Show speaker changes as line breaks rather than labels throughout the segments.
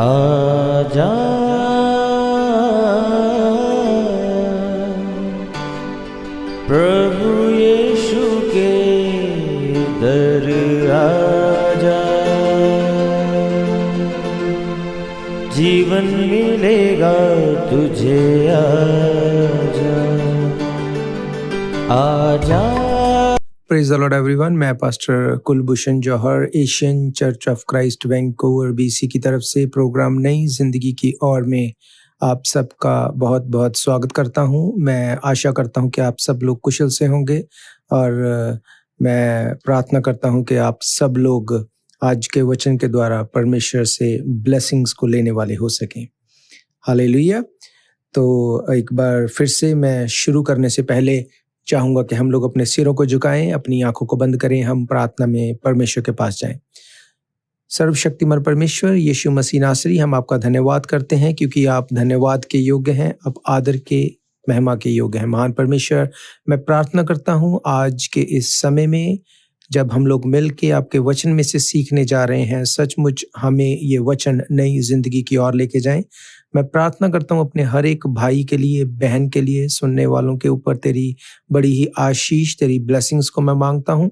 आजा प्रभु यीशु के दर आजा, जीवन मिलेगा तुझे। आजा आजा।
Praise the lord everyone. मैं pastor Kulbhushan Johar, Asian church of Christ Vancouver BC की तरफ से प्रोग्राम नई जिंदगी की ओर में आप सबका बहुत बहुत स्वागत करता हूं। मैं आशा करता हूं कि आप सब लोग कुशल से होंगे और मैं प्रार्थना करता हूं कि आप सब लोग आज के वचन के द्वारा परमेश्वर से ब्लेसिंग्स को लेने वाले हो सकें। हालेलुया। तो एक बार फिर से मैं शुरू करने से पहले चाहूंगा कि हम लोग अपने सिरों को झुकाएं, अपनी आंखों को बंद करें, हम प्रार्थना में परमेश्वर के पास जाएं। सर्वशक्तिमान परमेश्वर यीशु मसीह नासरी, हम आपका धन्यवाद करते हैं क्योंकि आप धन्यवाद के योग्य हैं, आप आदर के महिमा के योग्य हैं। महान परमेश्वर, मैं प्रार्थना करता हूं आज के इस समय में जब हम लोग मिल के आपके वचन में से सीखने जा रहे हैं, सचमुच हमें ये वचन नई जिंदगी की ओर लेके जाएं। मैं प्रार्थना करता हूं अपने हर एक भाई के लिए, बहन के लिए, सुनने वालों के ऊपर तेरी बड़ी ही आशीष, तेरी ब्लेसिंग्स को मैं मांगता हूं।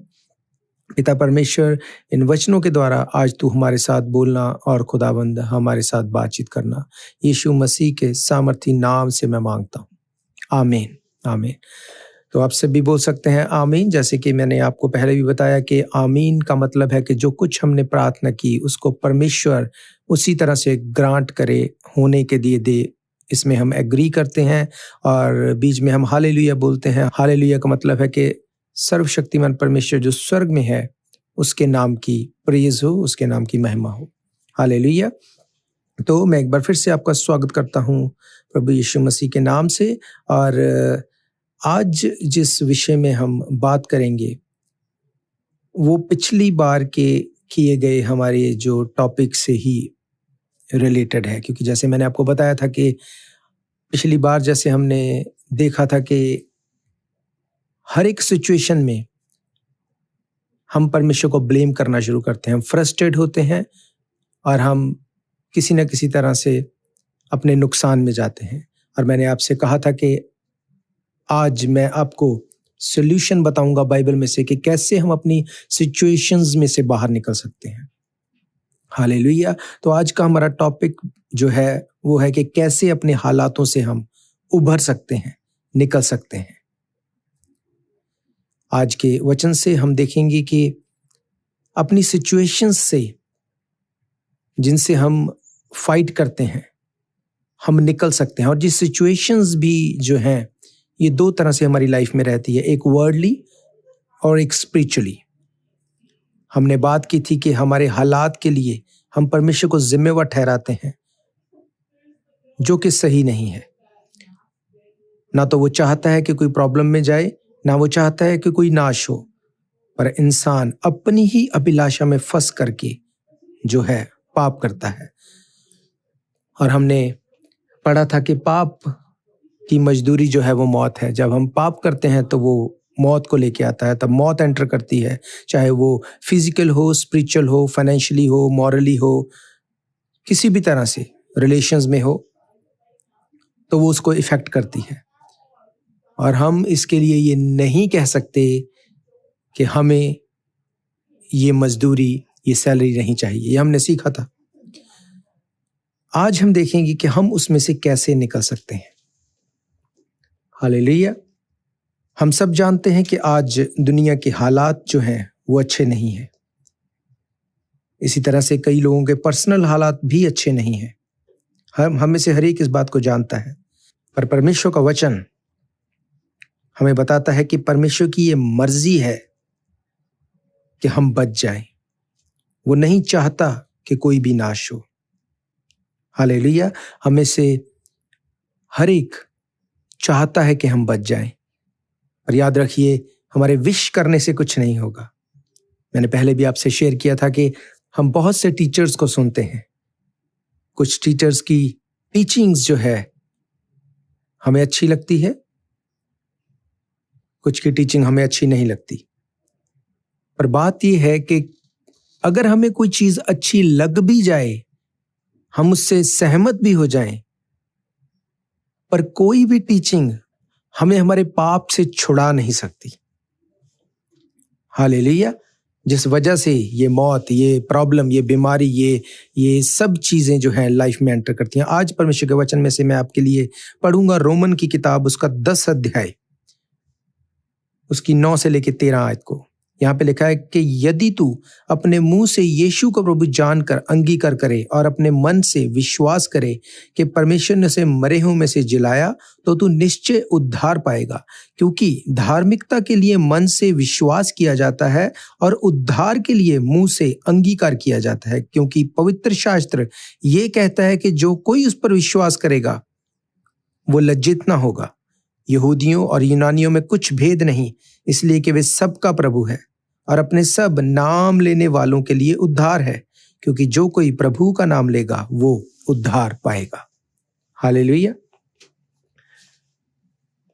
पिता परमेश्वर, इन वचनों के द्वारा आज तू हमारे साथ बोलना और खुदावंद हमारे साथ बातचीत करना, यीशु मसीह के सामर्थी नाम से मैं मांगता हूं। आमीन आमीन। तो आप सब भी बोल सकते हैं आमीन। जैसे कि मैंने आपको पहले भी बताया कि आमीन का मतलब है कि जो कुछ हमने प्रार्थना की उसको परमेश्वर उसी तरह से ग्रांट करे, होने के लिए दे। इसमें हम एग्री करते हैं और बीच में हम हालेलुया बोलते हैं। हालेलुया का मतलब है कि सर्वशक्तिमान परमेश्वर जो स्वर्ग में है उसके नाम की प्रेज हो, उसके नाम की महिमा हो। हालेलुया। तो मैं एक बार फिर से आपका स्वागत करता हूं प्रभु यीशु मसीह के नाम से। और आज जिस विषय में हम बात करेंगे वो पिछली बार के किए गए हमारे जो टॉपिक से ही रिलेटेड है, क्योंकि जैसे मैंने आपको बताया था कि पिछली बार जैसे हमने देखा था कि हर एक सिचुएशन में हम परमेश्वर को ब्लेम करना शुरू करते हैं, हम फ्रस्ट्रेट होते हैं और हम किसी न किसी तरह से अपने नुकसान में जाते हैं। और मैंने आपसे कहा था कि आज मैं आपको सॉल्यूशन बताऊंगा बाइबल में से कि कैसे हम अपनी सिचुएशंस में से बाहर निकल सकते हैं। हालेलुया। तो आज का हमारा टॉपिक जो है वो है कि कैसे अपने हालातों से हम उभर सकते हैं, निकल सकते हैं। आज के वचन से हम देखेंगे कि अपनी सिचुएशंस से जिनसे हम फाइट करते हैं हम निकल सकते हैं। और जिस सिचुएशंस भी जो हैं ये दो तरह से हमारी लाइफ में रहती है, एक वर्ल्डली और एक स्पिरिचुअली। हमने बात की थी कि हमारे हालात के लिए हम परमेश्वर को जिम्मेवार ठहराते हैं, जो कि सही नहीं है। ना तो वो चाहता है कि कोई प्रॉब्लम में जाए, ना वो चाहता है कि कोई नाश हो, पर इंसान अपनी ही अभिलाषा में फंस करके जो है पाप करता है। और हमने पढ़ा था कि पाप की मजदूरी जो है वो मौत है। जब हम पाप करते हैं तो वो मौत को लेके आता है, तब मौत एंटर करती है, चाहे वो फिजिकल हो, स्पिरिचुअल हो, फाइनेंशियली हो, मॉरली हो, किसी भी तरह से रिलेशंस में हो, तो वो उसको इफेक्ट करती है। और हम इसके लिए ये नहीं कह सकते कि हमें ये मजदूरी, ये सैलरी नहीं चाहिए। ये हमने सीखा था। आज हम देखेंगे कि हम उसमें से कैसे निकल सकते हैं। हालेलुया। हम सब जानते हैं कि आज दुनिया के हालात जो हैं वो अच्छे नहीं हैं। इसी तरह से कई लोगों के पर्सनल हालात भी अच्छे नहीं हैं। हम में से हर एक इस बात को जानता है। पर परमेश्वर का वचन हमें बताता है कि परमेश्वर की ये मर्जी है कि हम बच जाएं। वो नहीं चाहता कि कोई भी नाश हो। हालेलुया। हमें से हर एक चाहता है कि हम बच जाएं। और याद रखिए, हमारे विश करने से कुछ नहीं होगा। मैंने पहले भी आपसे शेयर किया था कि हम बहुत से टीचर्स को सुनते हैं। कुछ टीचर्स की टीचिंग्स जो है हमें अच्छी लगती है, कुछ की टीचिंग हमें अच्छी नहीं लगती। पर बात यह है कि अगर हमें कोई चीज अच्छी लग भी जाए हम उससे सहमत भी हो जाएं, पर कोई भी टीचिंग हमें हमारे पाप से छुड़ा नहीं सकती। हालेलुया। जिस वजह से ये मौत, ये प्रॉब्लम, ये बीमारी, ये सब चीजें जो हैं लाइफ में एंटर करती हैं। आज परमेश्वर के वचन में से मैं आपके लिए पढ़ूंगा रोमन की किताब, उसका 10 अध्याय, उसकी 9 से लेकर 13 आयत को। यहाँ पे लिखा है कि यदि तू अपने मुंह से यीशु को प्रभु जानकर अंगीकार करे और अपने मन से विश्वास करे कि परमेश्वर ने उसे मरे हुओं में से जिलाया, तो तू निश्चय उद्धार पाएगा। क्योंकि धार्मिकता के लिए मन से विश्वास किया जाता है और उद्धार के लिए मुंह से अंगीकार किया जाता है। क्योंकि पवित्र शास्त्र ये कहता है कि जो कोई उस पर विश्वास करेगा वो लज्जित ना होगा। यहूदियों और यूनानियों में कुछ भेद नहीं, इसलिए कि वे सबका प्रभु है और अपने सब नाम लेने वालों के लिए उद्धार है। क्योंकि जो कोई प्रभु का नाम लेगा वो उद्धार पाएगा। हालेलुया।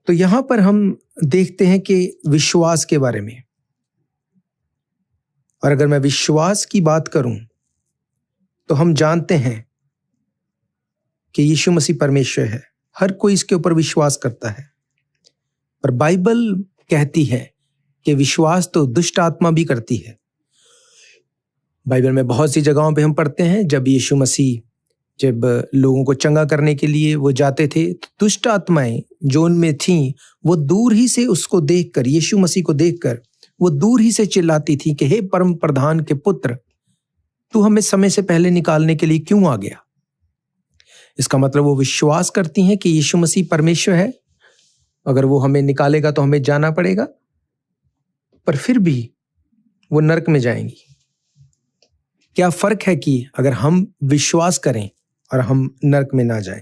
तो यहां पर हम देखते हैं कि विश्वास के बारे में, और अगर मैं विश्वास की बात करूं तो हम जानते हैं कि यीशु मसीह परमेश्वर है। हर कोई इसके ऊपर विश्वास करता है, पर बाइबल कहती है कि विश्वास तो दुष्ट आत्मा भी करती है। बाइबल में बहुत सी जगहों पे हम पढ़ते हैं जब यीशु मसीह जब लोगों को चंगा करने के लिए वो जाते थे, तो दुष्ट आत्माएं जो उनमें थीं वो दूर ही से उसको देखकर, यीशु मसीह को देखकर वो दूर ही से चिल्लाती थी कि हे परम प्रधान के पुत्र, तू हमें समय से पहले निकालने के लिए क्यों आ गया। इसका मतलब वो विश्वास करती हैं कि यीशु मसीह परमेश्वर है, अगर वो हमें निकालेगा तो हमें जाना पड़ेगा, पर फिर भी वो नरक में जाएंगी। क्या फर्क है कि अगर हम विश्वास करें और हम नरक में ना जाएं।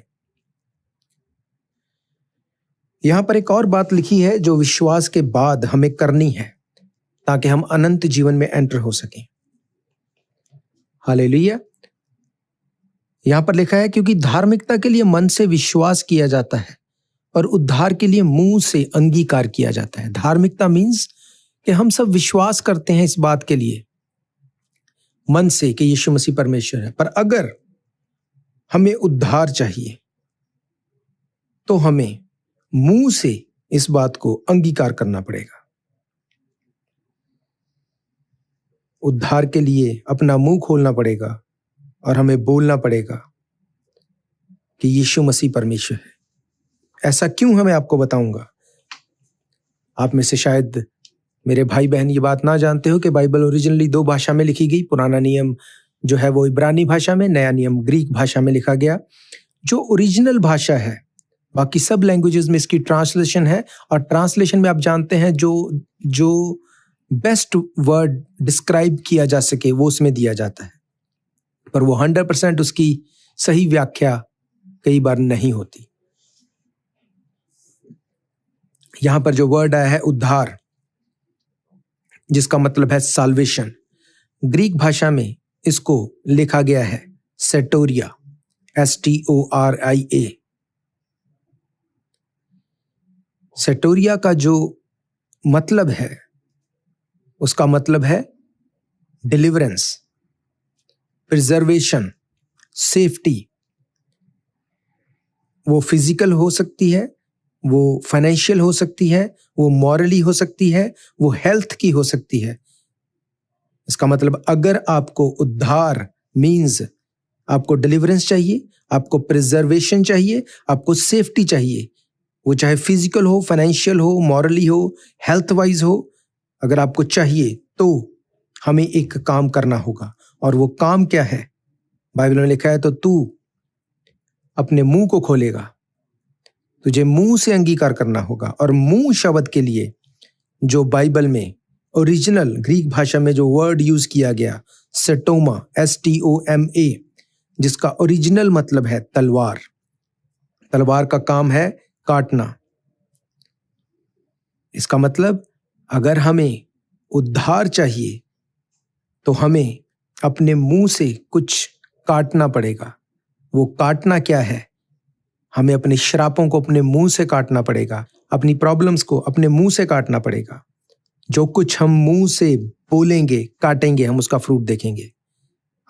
यहां पर एक और बात लिखी है जो विश्वास के बाद हमें करनी है ताकि हम अनंत जीवन में एंटर हो सकें। हालेलुया। यहां पर लिखा है क्योंकि धार्मिकता के लिए मन से विश्वास किया जाता है और उद्धार के लिए मुंह से अंगीकार किया जाता है। धार्मिकता मीन्स कि हम सब विश्वास करते हैं इस बात के लिए मन से कि यीशु मसीह परमेश्वर है, पर अगर हमें उद्धार चाहिए तो हमें मुंह से इस बात को अंगीकार करना पड़ेगा। उद्धार के लिए अपना मुंह खोलना पड़ेगा और हमें बोलना पड़ेगा कि यीशु मसीह परमेश्वर है। ऐसा क्यों है मैं आपको बताऊंगा। आप में से शायद मेरे भाई बहन ये बात ना जानते हो कि बाइबल ओरिजिनली 2 भाषा में लिखी गई। पुराना नियम जो है वो इब्रानी भाषा में, नया नियम ग्रीक भाषा में लिखा गया। जो ओरिजिनल भाषा है, बाकी सब लैंग्वेजेस में इसकी ट्रांसलेशन है, और ट्रांसलेशन में आप जानते हैं जो बेस्ट वर्ड डिस्क्राइब किया जा सके वो उसमें दिया जाता है, पर वो 100% उसकी सही व्याख्या कई बार नहीं होती। यहां पर जो वर्ड आया है उद्धार, जिसका मतलब है साल्वेशन, ग्रीक भाषा में इसको लिखा गया है सेटोरिया, STORIA। सेटोरिया का जो मतलब है उसका मतलब है डिलीवरेंस, प्रिजर्वेशन, सेफ्टी। वो फिजिकल हो सकती है, वो फाइनेंशियल हो सकती है, वो मॉरली हो सकती है, वो हेल्थ की हो सकती है। इसका मतलब अगर आपको उद्धार मीन्स आपको डिलीवरेंस चाहिए, आपको प्रिजर्वेशन चाहिए, आपको सेफ्टी चाहिए, वो चाहे फिजिकल हो, फाइनेंशियल हो, मॉरली हो, हेल्थ वाइज हो, अगर आपको चाहिए तो हमें एक काम करना होगा। और वो काम क्या है? बाइबल में लिखा है तो तू अपने मुंह को खोलेगा, तुझे मुंह से अंगीकार करना होगा। और मुंह शब्द के लिए जो बाइबल में ओरिजिनल ग्रीक भाषा में जो वर्ड यूज किया गया सेटोमा, STOMA, जिसका ओरिजिनल मतलब है तलवार। तलवार का काम है काटना। इसका मतलब अगर हमें उद्धार चाहिए तो हमें अपने मुंह से कुछ काटना पड़ेगा। वो काटना क्या है? हमें अपने श्रापों को अपने मुंह से काटना पड़ेगा, अपनी प्रॉब्लम्स को अपने मुंह से काटना पड़ेगा। जो कुछ हम मुंह से बोलेंगे, काटेंगे, हम उसका फ्रूट देखेंगे।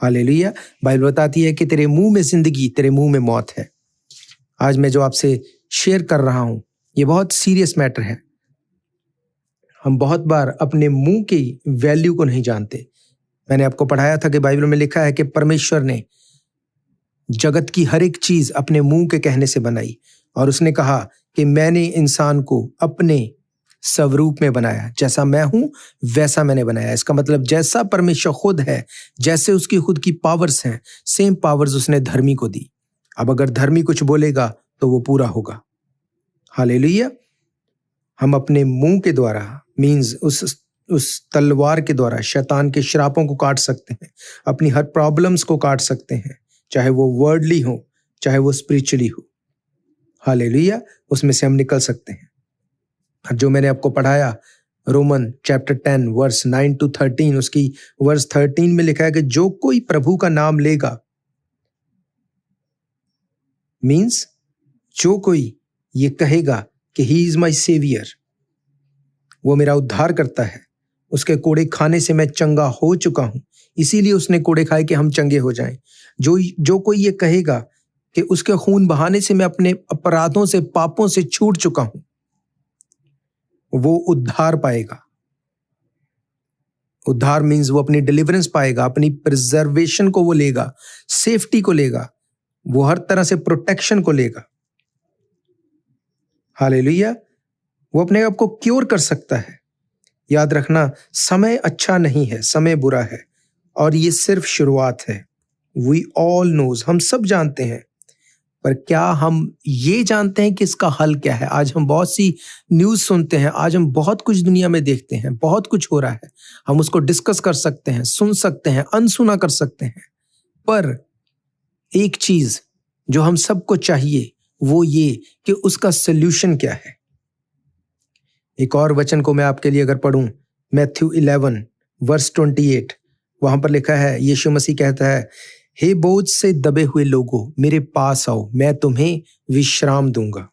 हालेलुया। बाइबल बताती है कि तेरे मुंह में जिंदगी, तेरे मुंह में मौत है। आज मैं जो आपसे शेयर कर रहा हूं, ये बहुत सीरियस मैटर है। हम बहुत बार अपने मुंह की वैल्यू को नहीं जानते। मैंने आपको पढ़ाया था कि बाइबल में लिखा है कि परमेश्वर ने जगत की हर एक चीज अपने मुंह के कहने से बनाई, और उसने कहा कि मैंने इंसान को अपने स्वरूप में बनाया, जैसा मैं हूं वैसा मैंने बनाया। इसका मतलब जैसा परमेश्वर खुद है, जैसे उसकी खुद की पावर्स हैं, सेम पावर्स उसने धर्मी को दी। अब अगर धर्मी कुछ बोलेगा तो वो पूरा होगा। हालेलुया। हम अपने मुंह के द्वारा मीन्स उस तलवार के द्वारा शैतान के श्रापों को काट सकते हैं, अपनी हर प्रॉब्लम्स को काट सकते हैं, चाहे वो वर्ल्डली हो चाहे वो स्पिरिचुअली हो। हालेलुया। उसमें से हम निकल सकते हैं। जो मैंने आपको पढ़ाया रोमन चैप्टर 10 वर्स 9 to 13, उसकी वर्स 13 में लिखा है कि जो कोई प्रभु का नाम लेगा, मीन्स जो कोई ये कहेगा कि ही इज माई सेवियर, वो मेरा उद्धार करता है, उसके कोड़े खाने से मैं चंगा हो चुका हूं, इसीलिए उसने कोड़े खाए कि हम चंगे हो जाएं। जो कोई ये कहेगा कि उसके खून बहाने से मैं अपने अपराधों से, पापों से छूट चुका हूं, वो उद्धार पाएगा। उद्धार मीन्स वो अपनी डिलीवरेंस पाएगा, अपनी प्रिजर्वेशन को वो लेगा, सेफ्टी को लेगा, वो हर तरह से प्रोटेक्शन को लेगा। हालेलुया। वो अपने आप को क्योर कर सकता है। याद रखना, समय अच्छा नहीं है, समय बुरा है, और ये सिर्फ शुरुआत है। वी ऑल नोज, हम सब जानते हैं, पर क्या हम ये जानते हैं कि इसका हल क्या है? आज हम बहुत सी न्यूज़ सुनते हैं, आज हम बहुत कुछ दुनिया में देखते हैं, बहुत कुछ हो रहा है, हम उसको डिस्कस कर सकते हैं, सुन सकते हैं, अनसुना कर सकते हैं, पर एक चीज जो हम सबको चाहिए वो ये कि उसका सल्यूशन क्या है। एक और वचन को मैं आपके लिए अगर पढ़ूं, मैथ्यू 11 वर्स 28, वहां पर लिखा है, यीशु मसीह कहता है, हे बोझ से दबे हुए लोगों, मेरे पास आओ, मैं तुम्हें विश्राम दूंगा।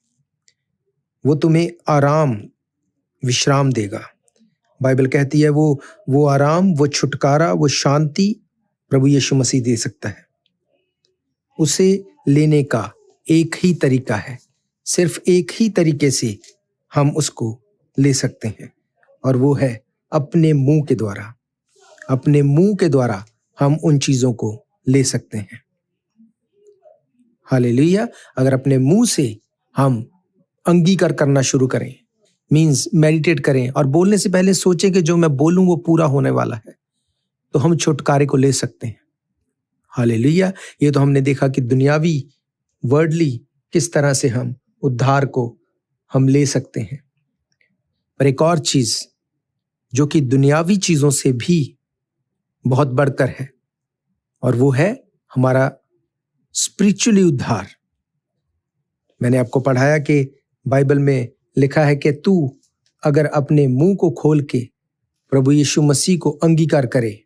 वो तुम्हें आराम, विश्राम देगा। बाइबल कहती है वो आराम, वो छुटकारा, वो शांति प्रभु यीशु मसीह दे सकता है। उसे लेने का एक ही तरीका है, सिर्फ एक ही तरीके से हम उसको ले सकते हैं, और वो है अपने मुंह के द्वारा। अपने मुंह के द्वारा हम उन चीजों को ले सकते हैं। हालेलुया। अगर अपने मुंह से हम अंगीकार करना शुरू करें, मीन्स मेडिटेट करें, और बोलने से पहले सोचें कि जो मैं बोलूं वो पूरा होने वाला है, तो हम छुटकारे को ले सकते हैं। हालेलुया। ये तो हमने देखा कि दुनियावी, वर्ल्डली किस तरह से हम उद्धार को हम ले सकते हैं, पर एक और चीज जो कि दुनियावी चीजों से भी बहुत बढ़कर है, और वो है हमारा स्पिरिचुअली उद्धार। मैंने आपको पढ़ाया कि बाइबल में लिखा है कि तू अगर अपने मुंह को खोल के प्रभु यीशु मसीह को अंगीकार करे,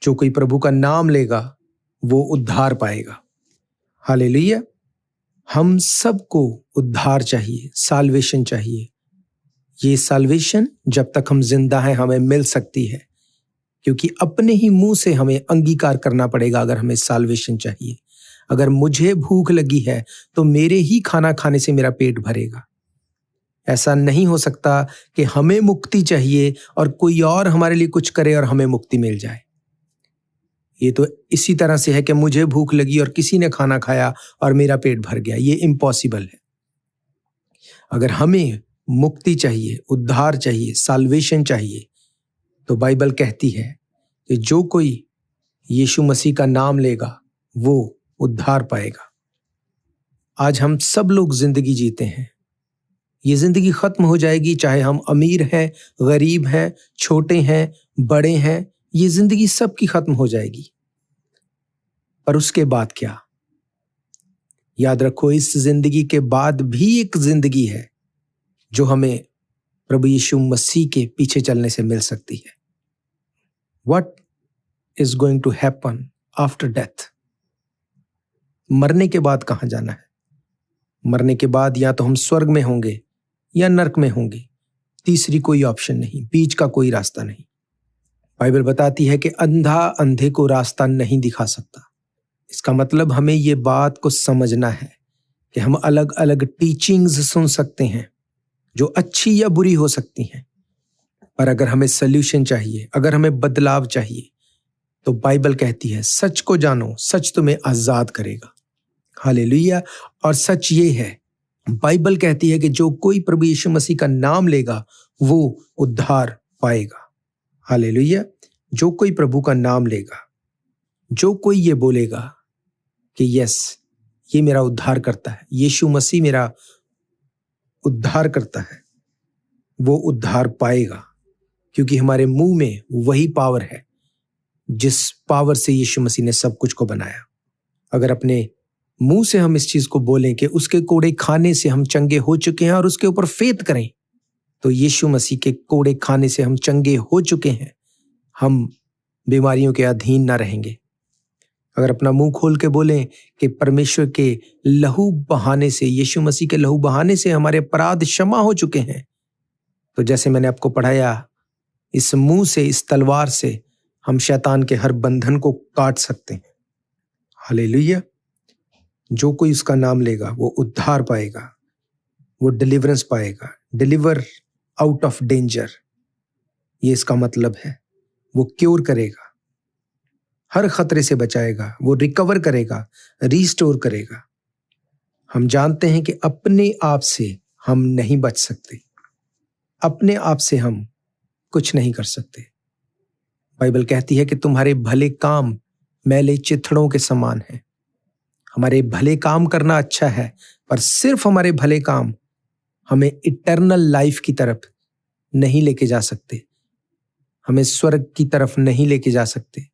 जो कोई प्रभु का नाम लेगा वो उद्धार पाएगा। हालेलुया। हम सबको उद्धार चाहिए, साल्वेशन चाहिए। ये साल्वेशन जब तक हम जिंदा हैं हमें मिल सकती है, क्योंकि अपने ही मुंह से हमें अंगीकार करना पड़ेगा अगर हमें साल्वेशन चाहिए। अगर मुझे भूख लगी है तो मेरे ही खाना खाने से मेरा पेट भरेगा। ऐसा नहीं हो सकता कि हमें मुक्ति चाहिए और कोई और हमारे लिए कुछ करे और हमें मुक्ति मिल जाए। ये तो इसी तरह से है कि मुझे भूख लगी और किसी ने खाना खाया और मेरा पेट भर गया। ये इम्पॉसिबल है। अगर हमें मुक्ति चाहिए, उद्धार चाहिए, साल्वेशन चाहिए, तो बाइबल कहती है कि जो कोई यीशु मसीह का नाम लेगा वो उद्धार पाएगा। आज हम सब लोग जिंदगी जीते हैं, ये जिंदगी खत्म हो जाएगी, चाहे हम अमीर हैं, गरीब हैं, छोटे हैं, बड़े हैं, ये जिंदगी सबकी खत्म हो जाएगी। पर उसके बाद क्या? याद रखो, इस जिंदगी के बाद भी एक जिंदगी है जो हमें प्रभु यीशु मसीह के पीछे चलने से मिल सकती है। What is going to happen after death? मरने के बाद कहां जाना है? मरने के बाद या तो हम स्वर्ग में होंगे या नरक में होंगे, तीसरी कोई ऑप्शन नहीं, बीच का कोई रास्ता नहीं। बाइबल बताती है कि अंधा अंधे को रास्ता नहीं दिखा सकता। इसका मतलब हमें ये बात को समझना है कि हम अलग अलग टीचिंग्स सुन सकते हैं जो अच्छी या बुरी हो सकती हैं, पर अगर हमें सल्यूशन चाहिए, अगर हमें बदलाव चाहिए, तो बाइबल कहती है सच को जानो, सच तुम्हें आजाद करेगा। हालेलुया। और सच ये है, बाइबल कहती है कि जो कोई प्रभु यीशु मसीह का नाम लेगा वो उद्धार पाएगा। हालेलुया। जो कोई प्रभु का नाम लेगा, जो कोई ये बोलेगा कि यस ये मेरा उद्धार करता है, यीशु मसीह मेरा उद्धार करता है, वो उद्धार पाएगा, क्योंकि हमारे मुंह में वही पावर है जिस पावर से यीशु मसीह ने सब कुछ को बनाया। अगर अपने मुंह से हम इस चीज को बोलें कि उसके कोड़े खाने से हम चंगे हो चुके हैं और उसके ऊपर फेथ करें, तो यीशु मसीह के कोड़े खाने से हम चंगे हो चुके हैं, हम बीमारियों के अधीन ना रहेंगे। अगर अपना मुंह खोल के बोलें कि परमेश्वर के लहू बहाने से, यीशु मसीह के लहू बहाने से हमारे अपराध क्षमा हो चुके हैं, तो जैसे मैंने आपको पढ़ाया, इस मुंह से, इस तलवार से हम शैतान के हर बंधन को काट सकते हैं। हालेलुया। जो कोई उसका नाम लेगा वो उद्धार पाएगा, वो डिलीवरेंस पाएगा, डिलीवर आउट ऑफ डेंजर, ये इसका मतलब है। वो क्योर करेगा, हर खतरे से बचाएगा, वो रिकवर करेगा, रिस्टोर करेगा। हम जानते हैं कि अपने आप से हम नहीं बच सकते, अपने आप से हम कुछ नहीं कर सकते। बाइबल कहती है कि तुम्हारे भले काम मैले चिथड़ों के समान हैं। हमारे भले काम करना अच्छा है, पर सिर्फ हमारे भले काम हमें इटर्नल लाइफ की तरफ नहीं लेके जा सकते, हमें स्वर्ग की तरफ नहीं लेके जा सकते।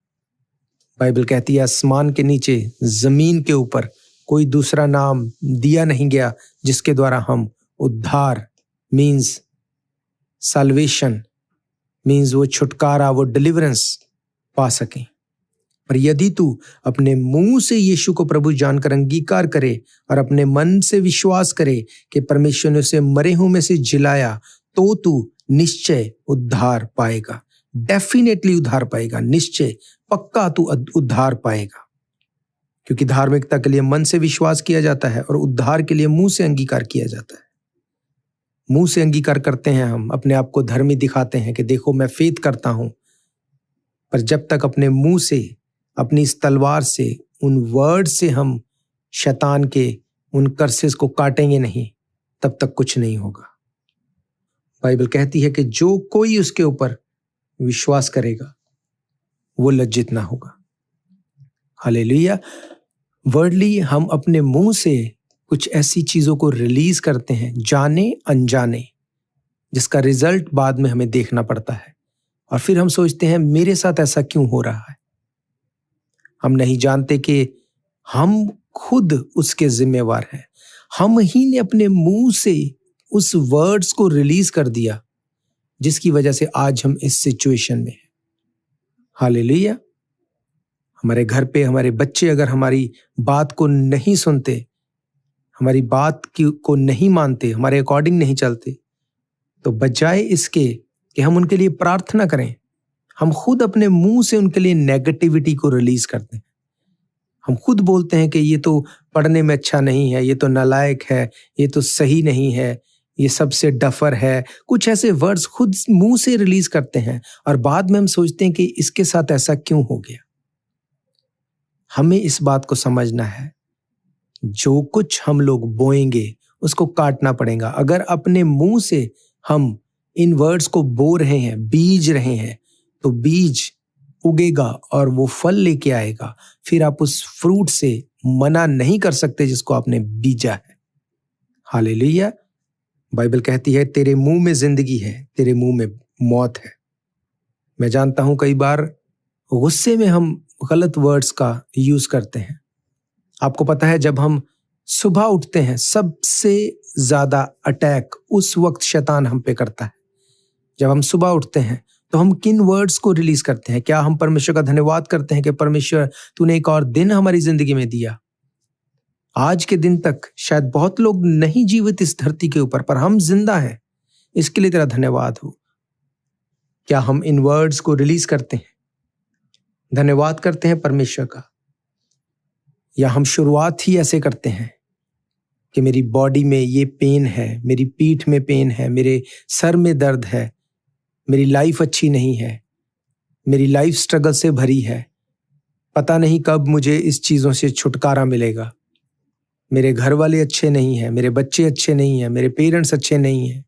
बाइबल कहती है आसमान के नीचे, जमीन के ऊपर कोई दूसरा नाम दिया नहीं गया जिसके द्वारा हम उद्धार मीन्स साल्वेशन मीन्स वो छुटकारा, वो डिलीवरेंस पा सकें। पर यदि तू अपने मुंह से यीशु को प्रभु जानकर अंगीकार करे और अपने मन से विश्वास करे कि परमेश्वर ने उसे मरे हुए में से जिलाया, तो तू निश्चय उद्धार पाएगा। डेफिनेटली उद्धार पाएगा, निश्चय पक्का तू उद्धार पाएगा। क्योंकि धार्मिकता के लिए मन से विश्वास किया जाता है और उद्धार के लिए मुंह से अंगीकार किया जाता है। मुंह से अंगीकार करते हैं, हम अपने आप को धर्मी दिखाते हैं कि देखो मैं फेथ करता हूं, पर जब तक अपने मुंह से, अपनी इस तलवार से, उन वर्ड से हम शैतान के उन कर्सेस को काटेंगे नहीं, तब तक कुछ नहीं होगा। बाइबल कहती है कि जो कोई उसके ऊपर विश्वास करेगा वो लज्जित ना होगा। हालेलुया। वर्डली हम अपने मुंह से कुछ ऐसी चीजों को रिलीज करते हैं, जाने अनजाने, जिसका रिजल्ट बाद में हमें देखना पड़ता है और फिर हम सोचते हैं मेरे साथ ऐसा क्यों हो रहा है। हम नहीं जानते कि हम खुद उसके जिम्मेवार हैं। हम ही ने अपने मुंह से उस वर्ड्स को रिलीज कर दिया जिसकी वजह से आज हम इस सिचुएशन में हैं। हालेलुया। हमारे घर पे हमारे बच्चे अगर हमारी बात को नहीं सुनते, हमारी बात को नहीं मानते, हमारे अकॉर्डिंग नहीं चलते, तो बजाय इसके कि हम उनके लिए प्रार्थना करें, हम खुद अपने मुंह से उनके लिए नेगेटिविटी को रिलीज करते हैं। हम खुद बोलते हैं कि ये तो पढ़ने में अच्छा नहीं है, ये तो नालायक है, ये तो सही नहीं है, ये सबसे डफर है। कुछ ऐसे वर्ड्स खुद मुंह से रिलीज करते हैं और बाद में हम सोचते हैं कि इसके साथ ऐसा क्यों हो गया। हमें इस बात को समझना है, जो कुछ हम लोग बोएंगे उसको काटना पड़ेगा। अगर अपने मुंह से हम इन वर्ड्स को बो रहे हैं, बीज रहे हैं, तो बीज उगेगा और वो फल लेके आएगा। फिर आप उस फ्रूट से मना नहीं कर सकते जिसको आपने बीजा है। हालेलुया। बाइबल कहती है तेरे मुंह में जिंदगी है, तेरे मुंह में मौत है। मैं जानता हूं कई बार गुस्से में हम गलत वर्ड्स का यूज करते हैं। आपको पता है जब हम सुबह उठते हैं सबसे ज्यादा अटैक उस वक्त शैतान हम पे करता है। जब हम सुबह उठते हैं तो हम किन वर्ड्स को रिलीज करते हैं? क्या हम परमेश्वर का धन्यवाद करते हैं कि परमेश्वर तूने एक और दिन हमारी जिंदगी में दिया? आज के दिन तक शायद बहुत लोग नहीं जीवित इस धरती के ऊपर, पर हम जिंदा हैं, इसके लिए तेरा धन्यवाद हो। क्या हम इन वर्ड्स को रिलीज करते हैं, धन्यवाद करते हैं परमेश्वर का, या हम शुरुआत ही ऐसे करते हैं कि मेरी बॉडी में ये पेन है, मेरी पीठ में पेन है, मेरे सर में दर्द है, मेरी लाइफ अच्छी नहीं है, मेरी लाइफ स्ट्रगल से भरी है, पता नहीं कब मुझे इस चीज़ों से छुटकारा मिलेगा, मेरे घर वाले अच्छे नहीं हैं, मेरे बच्चे अच्छे नहीं हैं, मेरे पेरेंट्स अच्छे नहीं हैं,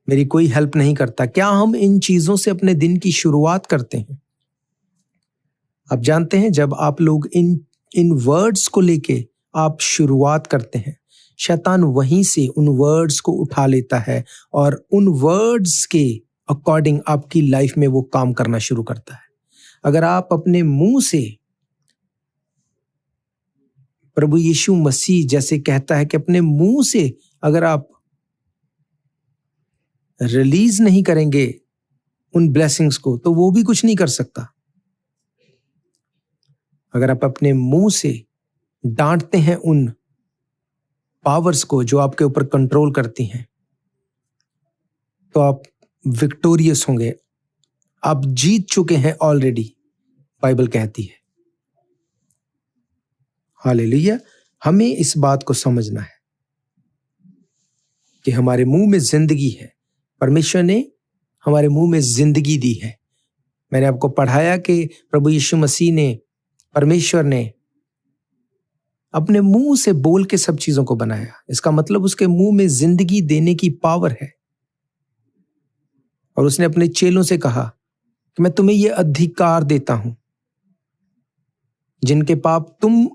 मेरी कोई हेल्प नहीं करता। क्या हम इन चीज़ों से अपने दिन की शुरुआत करते हैं? आप जानते हैं, जब आप लोग इन वर्ड्स को लेके आप शुरुआत करते हैं, शैतान वहीं से उन वर्ड्स को उठा लेता है और उन वर्ड्स के अकॉर्डिंग आपकी लाइफ में वो काम करना शुरू करता है। अगर आप अपने मुंह से, प्रभु यीशु मसीह जैसे कहता है कि अपने मुंह से अगर आप रिलीज नहीं करेंगे उन ब्लेसिंग्स को, तो वो भी कुछ नहीं कर सकता। अगर आप अपने मुंह से डांटते हैं उन पावर्स को जो आपके ऊपर कंट्रोल करती हैं, तो आप विक्टोरियस होंगे, आप जीत चुके हैं ऑलरेडी, बाइबल कहती है। हालेलुया। हमें इस बात को समझना है कि हमारे मुंह में जिंदगी है, परमेश्वर ने हमारे मुंह में जिंदगी दी है। मैंने आपको पढ़ाया कि प्रभु यीशु मसीह ने, परमेश्वर ने अपने मुंह से बोल के सब चीजों को बनाया। इसका मतलब उसके मुंह में जिंदगी देने की पावर है। और उसने अपने चेलों से कहा कि मैं तुम्हें यह अधिकार देता हूं, जिनके पाप तुम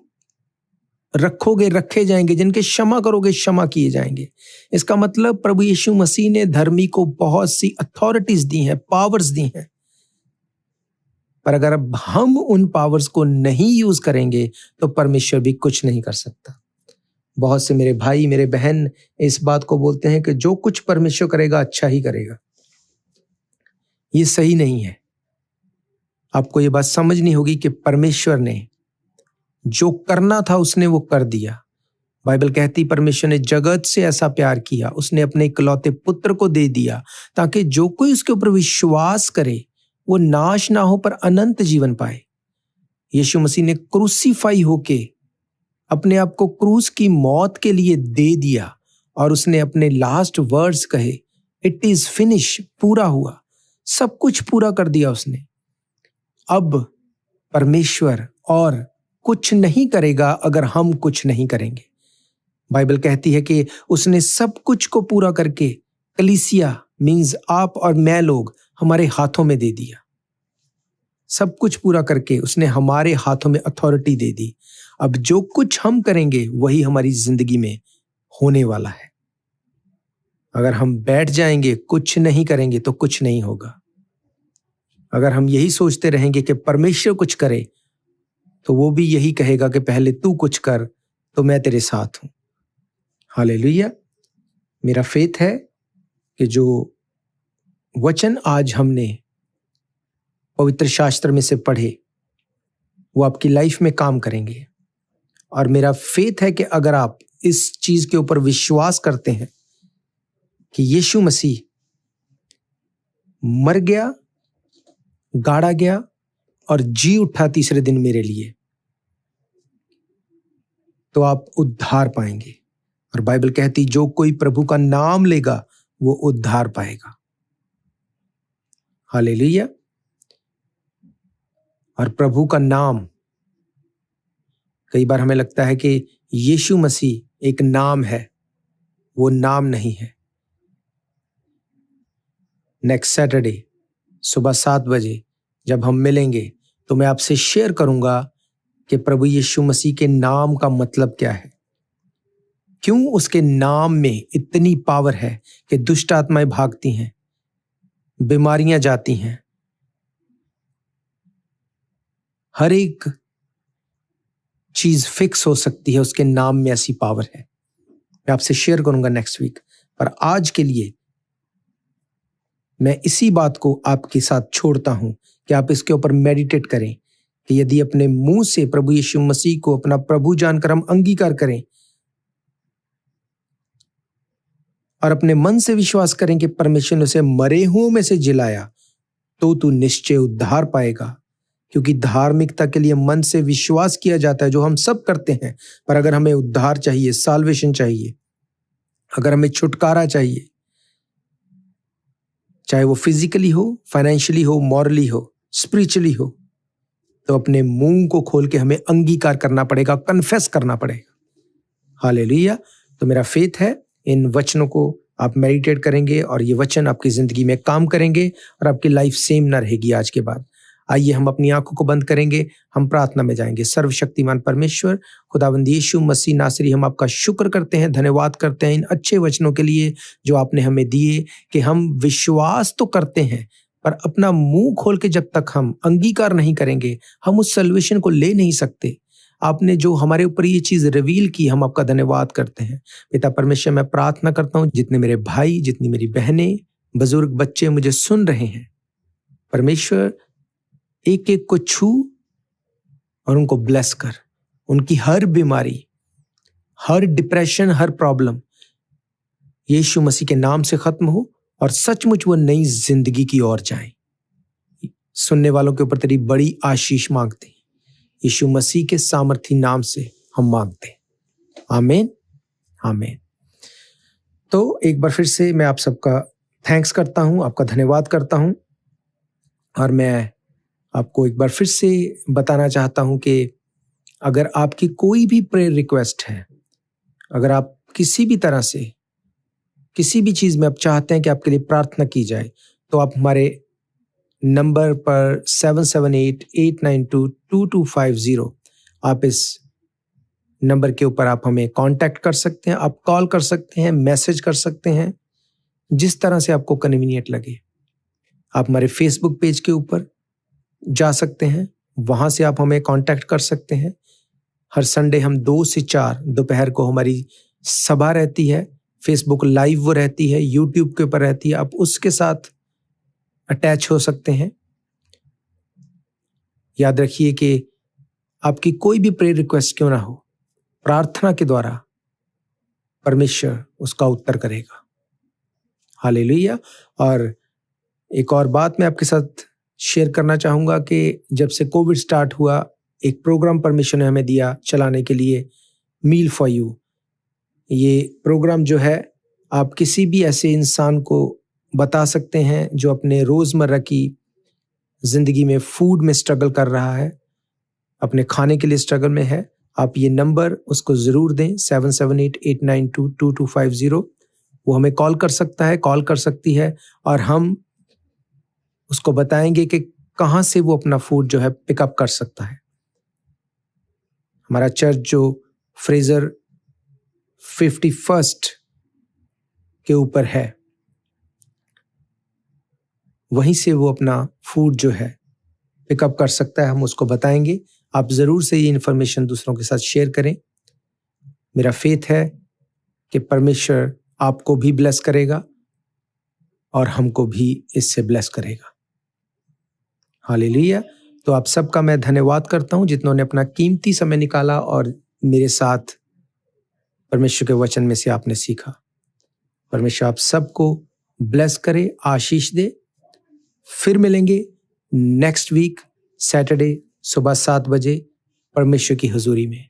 रखोगे रखे जाएंगे, जिनके क्षमा करोगे क्षमा किए जाएंगे। इसका मतलब प्रभु यीशु मसीह ने धर्मी को बहुत सी अथॉरिटीज दी हैं, पावर्स दी हैं, पर अगर अब हम उन पावर्स को नहीं यूज करेंगे तो परमेश्वर भी कुछ नहीं कर सकता। बहुत से मेरे भाई, मेरे बहन इस बात को बोलते हैं कि जो कुछ परमेश्वर करेगा अच्छा ही करेगा। ये सही नहीं है। आपको ये बात समझनी होगी कि परमेश्वर ने जो करना था उसने वो कर दिया। बाइबल कहती परमेश्वर ने जगत से ऐसा प्यार किया, उसने अपने इकलौते पुत्र को दे दिया ताकि जो कोई उसके ऊपर विश्वास करे वो नाश ना हो पर अनंत जीवन पाए। यीशु मसीह ने क्रूसीफाई होके अपने आप को क्रूस की मौत के लिए दे दिया और उसने अपने लास्ट वर्ड्स कहे, इट इज फिनिश, पूरा हुआ, सब कुछ पूरा कर दिया उसने। अब परमेश्वर और कुछ नहीं करेगा अगर हम कुछ नहीं करेंगे। बाइबल कहती है कि उसने सब कुछ को पूरा करके कलीसिया मींस आप और मैं लोग हमारे हाथों में दे दिया। सब कुछ पूरा करके उसने हमारे हाथों में अथॉरिटी दे दी। अब जो कुछ हम करेंगे वही हमारी जिंदगी में होने वाला है। अगर हम बैठ जाएंगे, कुछ नहीं करेंगे तो कुछ नहीं होगा। अगर हम यही सोचते रहेंगे कि परमेश्वर कुछ करे तो वो भी यही कहेगा कि पहले तू कुछ कर तो मैं तेरे साथ हूं। हालेलुया। मेरा फेथ है कि जो वचन आज हमने पवित्र शास्त्र में से पढ़े वो आपकी लाइफ में काम करेंगे। और मेरा फेथ है कि अगर आप इस चीज के ऊपर विश्वास करते हैं कि यीशु मसीह मर गया, गाड़ा गया और जी उठा तीसरे दिन मेरे लिए, तो आप उद्धार पाएंगे। और बाइबल कहती जो कोई प्रभु का नाम लेगा वो उद्धार पाएगा। हालेलुया। और प्रभु का नाम, कई बार हमें लगता है कि यीशु मसीह एक नाम है, वो नाम नहीं है। नेक्स्ट सैटरडे सुबह 7 बजे जब हम मिलेंगे तो मैं आपसे शेयर करूंगा कि प्रभु यीशु मसीह के नाम का मतलब क्या है, क्यों उसके नाम में इतनी पावर है कि दुष्ट आत्माएं भागती हैं, बीमारियां जाती हैं, हर एक चीज फिक्स हो सकती है। उसके नाम में ऐसी पावर है। मैं आपसे शेयर करूंगा नेक्स्ट वीक। पर आज के लिए मैं इसी बात को आपके साथ छोड़ता हूं कि आप इसके ऊपर मेडिटेट करें कि यदि अपने मुंह से प्रभु यीशु मसीह को अपना प्रभु जानकर हम अंगीकार करें और अपने मन से विश्वास करें कि परमेश्वर ने उसे मरे हुओं में से जिलाया, तो तू निश्चय उद्धार पाएगा। क्योंकि धार्मिकता के लिए मन से विश्वास किया जाता है, जो हम सब करते हैं। पर अगर हमें उद्धार चाहिए, साल्वेशन चाहिए, अगर हमें छुटकारा चाहिए, चाहे वो फिजिकली हो, फाइनेंशियली हो, मॉरली हो, स्पिरिचुअली हो, तो अपने मुंह को खोल के हमें अंगीकार करना पड़ेगा, कन्फेस करना पड़ेगा। हालेलुया। तो मेरा फेथ है इन वचनों को आप मेडिटेट करेंगे और ये वचन आपकी जिंदगी में काम करेंगे और आपकी लाइफ सेम ना रहेगी आज के बाद। आइए हम अपनी आंखों को बंद करेंगे, हम प्रार्थना में जाएंगे। सर्वशक्तिमान परमेश्वर खुदावंद यीशु मसीह नासरी, हम आपका शुक्र करते हैं, धन्यवाद करते हैं इन अच्छे वचनों के लिए जो आपने हमें दिए, कि हम विश्वास तो करते हैं पर अपना मुंह खोल के जब तक हम अंगीकार नहीं करेंगे, हम उस सल्वेशन को ले नहीं सकते। आपने जो हमारे ऊपर ये चीज रिवील की, हम आपका धन्यवाद करते हैं। पिता परमेश्वर, मैं प्रार्थना करता हूँ जितने मेरे भाई, जितनी मेरी बहनें, बुजुर्ग, बच्चे मुझे सुन रहे हैं, परमेश्वर एक एक को छू और उनको ब्लेस कर। उनकी हर बीमारी, हर डिप्रेशन, हर प्रॉब्लम यीशु मसीह के नाम से खत्म हो और सचमुच वो नई जिंदगी की ओर जाएं। सुनने वालों के ऊपर तेरी बड़ी आशीष मांगते हैं, यीशु मसीह के सामर्थी नाम से हम मांगते हैं, आमीन, आमीन। तो एक बार फिर से मैं आप सबका थैंक्स करता हूं, आपका धन्यवाद करता हूं। और मैं आपको एक बार फिर से बताना चाहता हूं कि अगर आपकी कोई भी प्रेयर रिक्वेस्ट है, अगर आप किसी भी तरह से किसी भी चीज में आप चाहते हैं कि आपके लिए प्रार्थना की जाए, तो आप हमारे नंबर पर 7788922250, आप इस नंबर के ऊपर आप हमें कांटेक्ट कर सकते हैं, आप कॉल कर सकते हैं, मैसेज कर सकते हैं, जिस तरह से आपको कन्वीनियंट लगे। आप हमारे फेसबुक पेज के ऊपर जा सकते हैं, वहां से आप हमें कांटेक्ट कर सकते हैं। हर संडे हम 2 से 4 दोपहर को हमारी सभा रहती है, फेसबुक लाइव वो रहती है, यूट्यूब के ऊपर रहती है, आप उसके साथ अटैच हो सकते हैं। याद रखिए कि आपकी कोई भी प्रेयर रिक्वेस्ट क्यों ना हो, प्रार्थना के द्वारा परमेश्वर उसका उत्तर करेगा। हालेलुया। और एक और बात मैं आपके साथ शेयर करना चाहूंगा कि जब से कोविड स्टार्ट हुआ, एक प्रोग्राम परमेश्वर ने हमें दिया चलाने के लिए, मील फॉर यू। ये प्रोग्राम जो है, आप किसी भी ऐसे इंसान को बता सकते हैं जो अपने रोजमर्रा की जिंदगी में फूड में स्ट्रगल कर रहा है, अपने खाने के लिए स्ट्रगल में है। आप ये नंबर उसको जरूर दें, 7788922250। वो हमें कॉल कर सकता है, कॉल कर सकती है, और हम उसको बताएंगे कि कहाँ से वो अपना फूड जो है पिकअप कर सकता है। हमारा चर्च जो फ्रेजर 51st के ऊपर है, वहीं से वो अपना फूड जो है पिकअप कर सकता है, हम उसको बताएंगे। आप जरूर से ये इन्फॉर्मेशन दूसरों के साथ शेयर करें। मेरा फेथ है कि परमेश्वर आपको भी ब्लेस करेगा और हमको भी इससे ब्लेस करेगा। हालेलुया। तो आप सबका मैं धन्यवाद करता हूं जिन्होंने अपना कीमती समय निकाला और मेरे साथ परमेश्वर के वचन में से आपने सीखा। परमेश्वर आप सबको ब्लेस करे, आशीष दे। फिर मिलेंगे नेक्स्ट वीक सैटरडे सुबह 7 बजे परमेश्वर की हुजूरी में।